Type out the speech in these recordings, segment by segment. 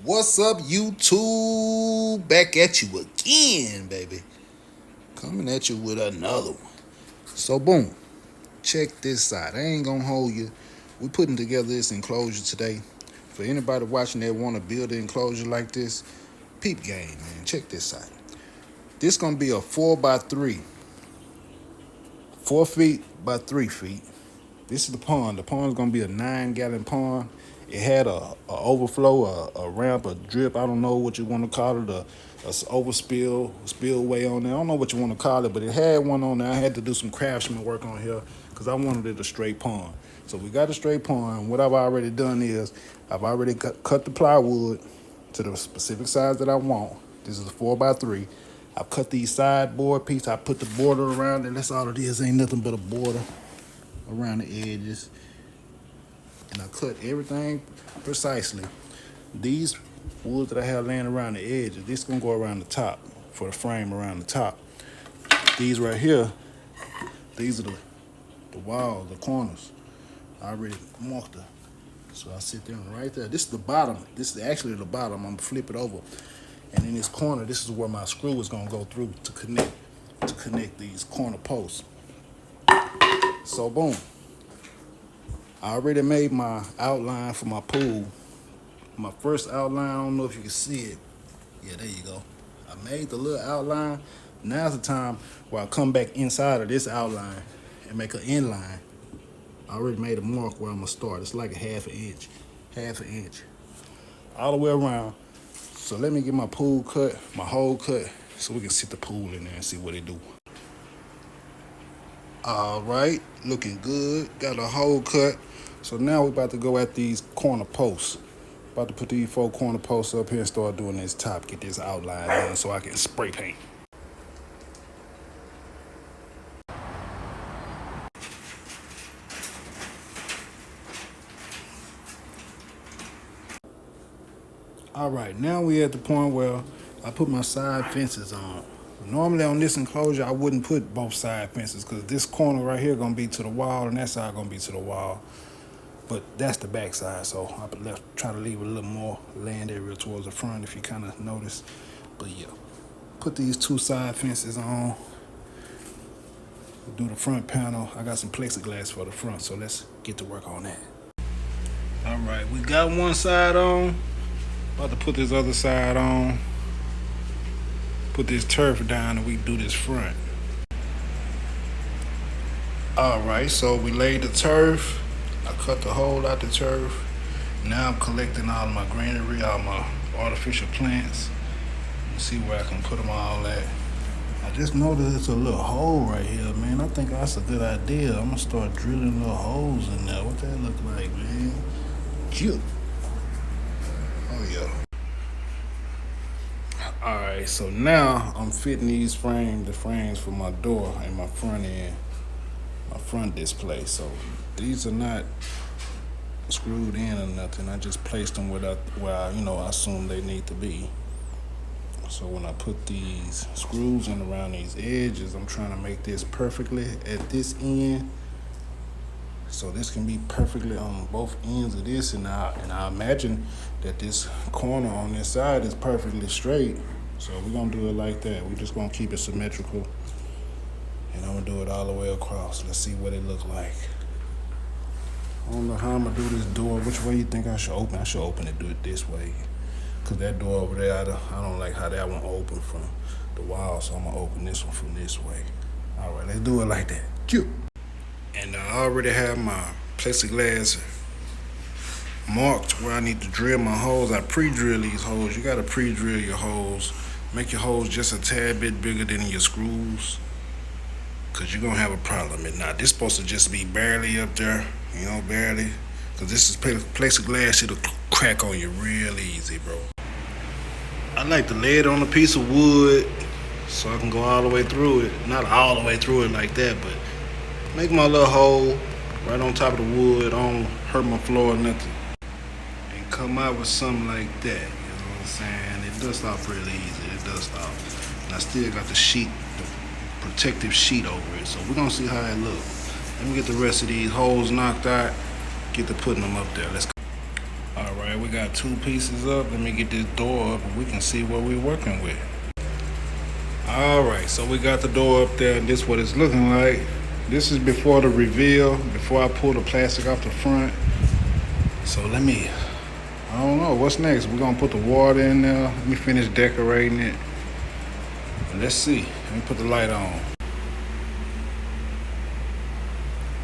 What's up, YouTube? Back at you again, baby. Coming at you with another one. So, boom. Check this out. I ain't gonna hold you. We putting together this enclosure today. For anybody watching that want to build an enclosure like this, peep game, man. Check this out. This gonna be a 4x3. 4 feet by 3 feet. This is the pond. The pond's gonna be a 9-gallon pond. It had a overflow, a ramp, a drip. I don't know what you want to call it, a spillway on there. I don't know what you want to call it, but it had one on there. I had to do some craftsman work on here because I wanted it a straight pond. So we got a straight pond. What I've already done is I've already cut the plywood to the specific size that I want. This is a 4x3. I've cut these sideboard pieces. I put the border around it. That's all it is. Ain't nothing but a border around the edges, and I cut everything precisely. These woods that I have laying around the edges, this gonna go around the top for the frame around the top. These right here, these are the walls, the corners. I already marked it, so I sit there and right there. This is the bottom. This is actually the bottom. I'm gonna flip it over, and in this corner, this is where my screw is gonna go through to connect these corner posts. So boom. I already made my outline for my pool. My first outline, I don't know if you can see it. Yeah, there you go. I made the little outline. Now's the time where I come back inside of this outline and make an inline. I already made a mark where I'm gonna start. It's like a half an inch, all the way around. So let me get my pool cut, my hole cut, so we can sit the pool in there and see what it do. All right, looking good. Got a hole cut. So now we're about to go at these corner posts. About to put these 4 corner posts up here and start doing this top. Get this outline in so I can spray paint. All right, now we at the point where I put my side fences on. Normally on this enclosure, I wouldn't put both side fences because this corner right here gonna be to the wall and that side gonna be to the wall. But that's the back side, so I try to leave a little more land area towards the front if you kind of notice. But yeah, put these 2 side fences on. Do the front panel. I got some plexiglass for the front, so let's get to work on that. All right, we got one side on. About to put this other side on. Put this turf down and we do this front. All right, so we laid the turf. I cut the hole out the turf. Now I'm collecting all of my greenery, all my artificial plants. See where I can put them all at. I just noticed it's a little hole right here, man. I think that's a good idea. I'm gonna start drilling little holes in there. What that look like, man? Cute. Oh yeah. All right, so now I'm fitting the frames for my door and my front end, my front display. So these are not screwed in or nothing. I just placed them where I assume they need to be. So when I put these screws in around these edges, I'm trying to make this perfectly at this end. So this can be perfectly on both ends of this, and I imagine that this corner on this side is perfectly straight. So we're gonna do it like that. We're just gonna keep it symmetrical, and I'm gonna do it all the way across. Let's see what it looks like. I don't know how I'm gonna do this door. Which way you think I should open? I should open it, do it this way. Cause that door over there, I don't like how that one open from the wall, so I'm gonna open this one from this way. All right, let's do it like that. Cute. And I already have my plexiglass marked where I need to drill my holes. I pre-drill these holes. You gotta pre-drill your holes. Make your holes just a tad bit bigger than your screws, cause you're gonna have a problem. If not, this is supposed to just be barely up there, barely. Cause this is plexiglass, it'll crack on you real easy, bro. I like to lay it on a piece of wood so I can go all the way through it. Not all the way through it like that, but make my little hole right on top of the wood. I don't hurt my floor or nothing. And come out with something like that, you know what I'm saying? It does stop really easy, it does stop. And I still got the sheet, the protective sheet over it, so we're gonna see how it looks. Let me get the rest of these holes knocked out, get to putting them up there. Let's go. All right, we got 2 pieces up. Let me get this door up and we can see what we're working with. All right, so we got the door up there and this is what it's looking like. This is before the reveal, before I pull the plastic off the front. So I don't know, what's next? We're gonna put the water in there. Let me finish decorating it. And let's see, let me put the light on.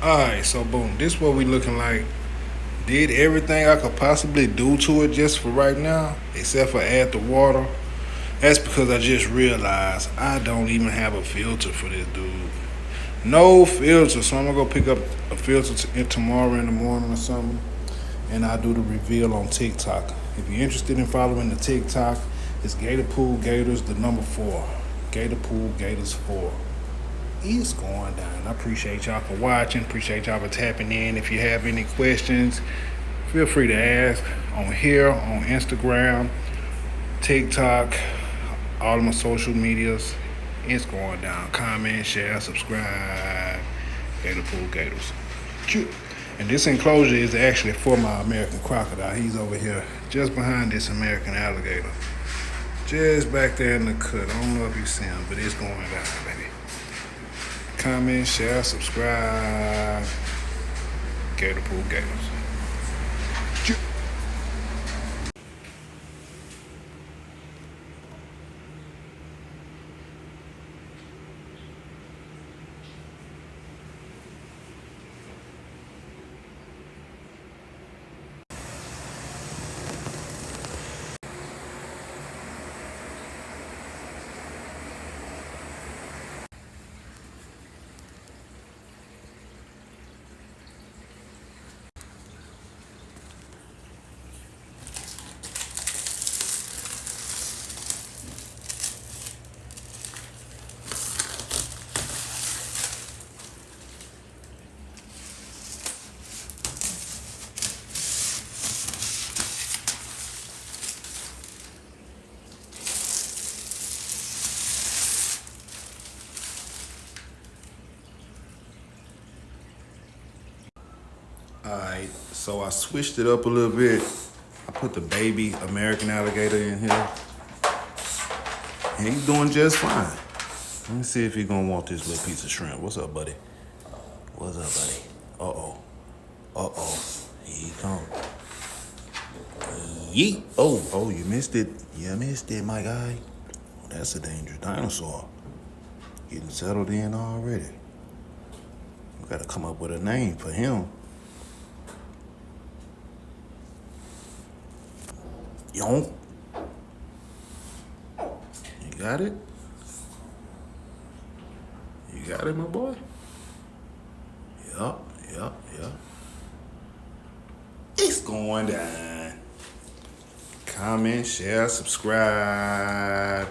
All right, so boom, this is what we looking like. Did everything I could possibly do to it just for right now, except for add the water. That's because I just realized I don't even have a filter for this dude. No filter, so I'm gonna go pick up a filter tomorrow in the morning or something, and I'll do the reveal on TikTok. If you're interested in following the TikTok, it's Gator Pool Gators, the number 4. Gator Pool Gators 4. It's going down. I appreciate y'all for watching. Appreciate y'all for tapping in. If you have any questions, feel free to ask on here, on Instagram, TikTok, all of my social medias. It's going down. Comment, share, subscribe. Gator Pool Gators. And this enclosure is actually for my American crocodile. He's over here just behind this American alligator. Just back there in the cut. I don't know if you see him, but it's going down, baby. Comment, share, subscribe. Gator Pool Gators. Alright, so I switched it up a little bit. I put the baby American alligator in here. And he's doing just fine. Let me see if he's gonna want this little piece of shrimp. What's up, buddy? What's up, buddy? Uh-oh. Uh-oh. Here he comes. Yeet. Oh, you missed it. You missed it, my guy. Oh, that's a dangerous dinosaur. Getting settled in already. We gotta come up with a name for him. Yonk. You got it? You got it, my boy? Yup. It's going down. Comment, share, subscribe.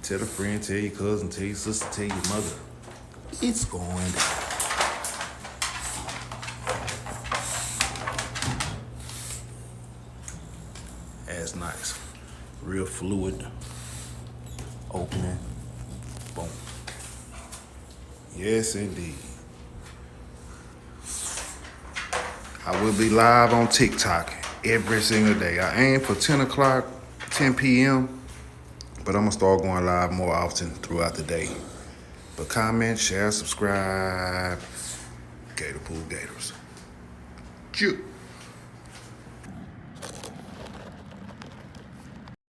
Tell a friend, tell your cousin, tell your sister, tell your mother. It's going down. That's nice. Real fluid. Opening. Boom. Yes, indeed. I will be live on TikTok every single day. I aim for 10 p.m., but I'm going to start going live more often throughout the day. But comment, share, subscribe. Gator Pool Gators. Chew.